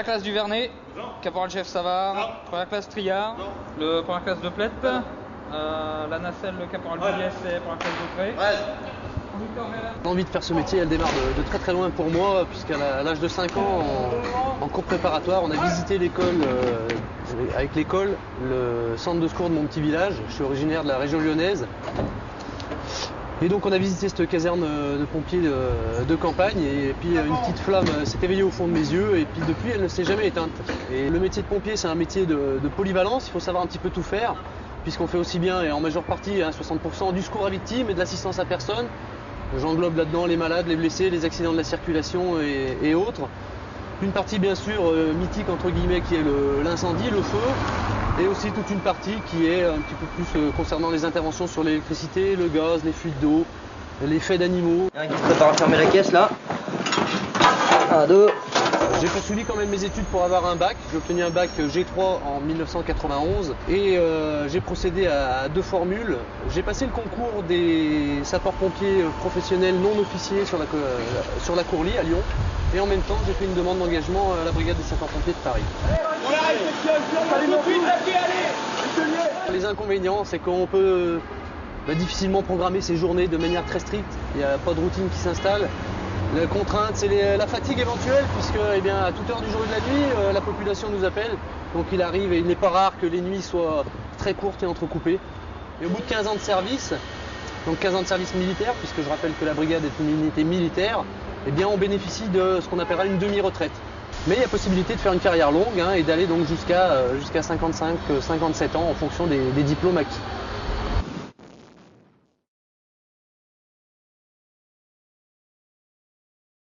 Première classe du Vernet, caporal-chef Savard, première classe Triard, le première classe de Plette, la nacelle, le caporal Juliès et première classe de Pré. L'envie de faire ce métier, elle démarre de très très loin pour moi, puisqu'à l'âge de 5 ans, en cours préparatoire, on a visité l'école, avec l'école, le centre de secours de mon petit village. Je suis originaire de la région lyonnaise. Et donc on a visité cette caserne de pompiers de campagne, et puis une petite flamme s'est éveillée au fond de mes yeux, et puis depuis elle ne s'est jamais éteinte. Et le métier de pompier, c'est un métier de polyvalence, il faut savoir un petit peu tout faire, puisqu'on fait aussi bien et en majeure partie 60% du secours à victimes et de l'assistance à personne. J'englobe là-dedans les malades, les blessés, les accidents de la circulation et autres. Une partie bien sûr mythique entre guillemets qui est l'incendie, le feu, et aussi toute une partie qui est un petit peu plus concernant les interventions sur l'électricité, le gaz, les fuites d'eau, les faits d'animaux. Il y en a qui se prépare à fermer la caisse là. 1, 2. J'ai poursuivi quand même mes études pour avoir un bac. J'ai obtenu un bac G3 en 1991 et j'ai procédé à 2 formules. J'ai passé le concours des sapeurs-pompiers professionnels non officiers sur la Courlie à Lyon. Et en même temps, j'ai fait une demande d'engagement à la brigade des sapeurs-pompiers de Paris. Les inconvénients, c'est qu'on peut difficilement programmer ses journées de manière très stricte. Il n'y a pas de routine qui s'installe. La contrainte, c'est la fatigue éventuelle, puisque à toute heure du jour et de la nuit, la population nous appelle. Donc il arrive et il n'est pas rare que les nuits soient très courtes et entrecoupées. Et au bout de 15 ans de service, donc 15 ans de service militaire, puisque je rappelle que la brigade est une unité militaire, on bénéficie de ce qu'on appellera une demi-retraite. Mais il y a possibilité de faire une carrière longue et d'aller donc jusqu'à 55-57 ans en fonction des diplômes acquis.